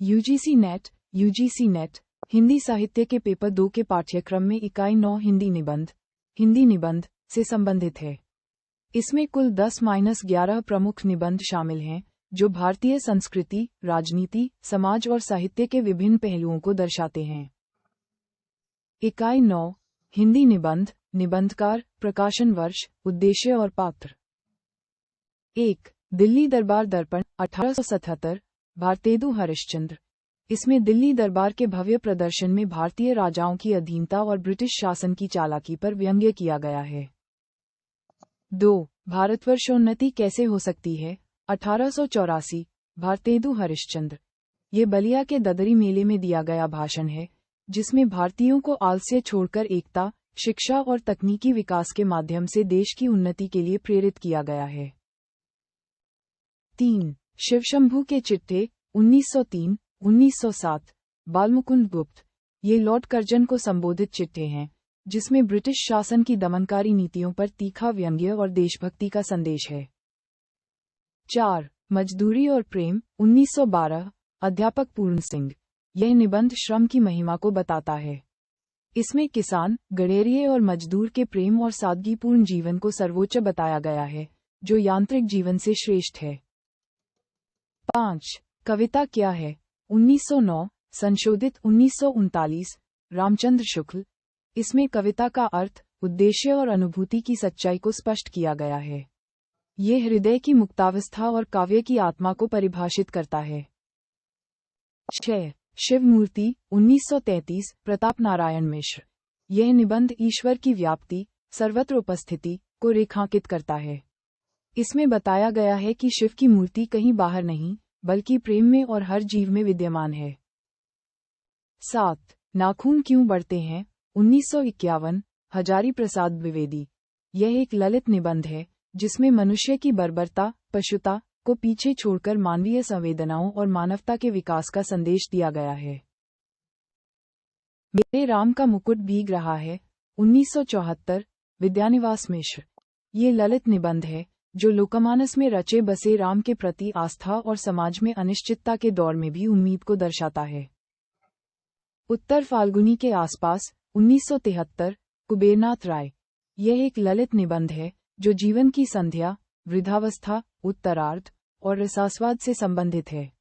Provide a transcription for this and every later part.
UGC net Hindi साहित्य के paper 2 के पाठ्यक्रम में इकाई 9 हिंदी निबंध से संबंधित है। इसमें कुल 10-11 प्रमुख निबंध शामिल हैं, जो भारतीय संस्कृति, राजनीति, समाज और साहित्य के विभिन्न पहलुओं को दर्शाते हैं। इकाई 9 हिंदी निबंधकार, प्रकाशन वर्ष, उद्देश्य और पात्र। 1. दिल्ली दरबार दर्पण 1877, भारतेदु हरिश्चंद्र। इसमें दिल्ली दरबार के भव्य प्रदर्शन में भारतीय राजाओं की अधीनता और ब्रिटिश शासन की चालाकी पर व्यंग्य किया गया है। 2. भारतवर्षोन्नति कैसे हो सकती है 1884, भारतेदु हरिश्चंद्र। ये बलिया के ददरी मेले में दिया गया भाषण है, जिसमें भारतीयों को आलस्य छोड़कर एकता, शिक्षा और तकनीकी विकास के माध्यम से देश की उन्नति के लिए प्रेरित किया गया है। 3. शिवशंभू के चिट्ठे 1903-1907, बालमुकुंद गुप्त। ये लॉर्ड कर्जन को संबोधित चिट्ठे हैं, जिसमें ब्रिटिश शासन की दमनकारी नीतियों पर तीखा व्यंग्य और देशभक्ति का संदेश है। 4. मजदूरी और प्रेम 1912, अध्यापक पूर्ण सिंह। यह निबंध श्रम की महिमा को बताता है। इसमें किसान, गडेरिये और मजदूर के प्रेम और सादगीपूर्ण जीवन को सर्वोच्च बताया गया है, जो यांत्रिक जीवन से श्रेष्ठ है। 5. कविता क्या है 1909, संशोधित 1939, रामचंद्र शुक्ल। इसमें कविता का अर्थ, उद्देश्य और अनुभूति की सच्चाई को स्पष्ट किया गया है। ये हृदय की मुक्तावस्था और काव्य की आत्मा को परिभाषित करता है। 6. शिवमूर्ति 1933, प्रताप नारायण मिश्र। यह निबंध ईश्वर की व्याप्ति, सर्वत्र उपस्थिति को रेखांकित करता है। इसमें बताया गया है कि शिव की मूर्ति कहीं बाहर नहीं, बल्कि प्रेम में और हर जीव में विद्यमान है। 7. नाखून क्यों बढ़ते हैं 1951, हजारी प्रसाद द्विवेदी। यह एक ललित निबंध है, जिसमें मनुष्य की बर्बरता, पशुता को पीछे छोड़कर मानवीय संवेदनाओं और मानवता के विकास का संदेश दिया गया है। मेरे राम का मुकुट भीग रहा है 1974, विद्यानिवास मिश्र। ये ललित निबंध है, जो लोकमानस में रचे बसे राम के प्रति आस्था और समाज में अनिश्चितता के दौर में भी उम्मीद को दर्शाता है। उत्तर फाल्गुनी के आसपास 1973, कुबेरनाथ राय। यह एक ललित निबंध है, जो जीवन की संध्या, वृद्धावस्था, उत्तरार्ध और रसास्वाद से संबंधित है।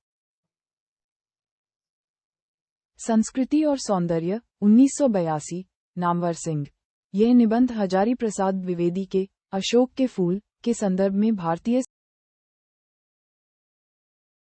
संस्कृति और सौंदर्य 1982, नामवर सिंह। यह निबंध हजारी प्रसाद द्विवेदी के अशोक के फूल के संदर्भ में भारतीय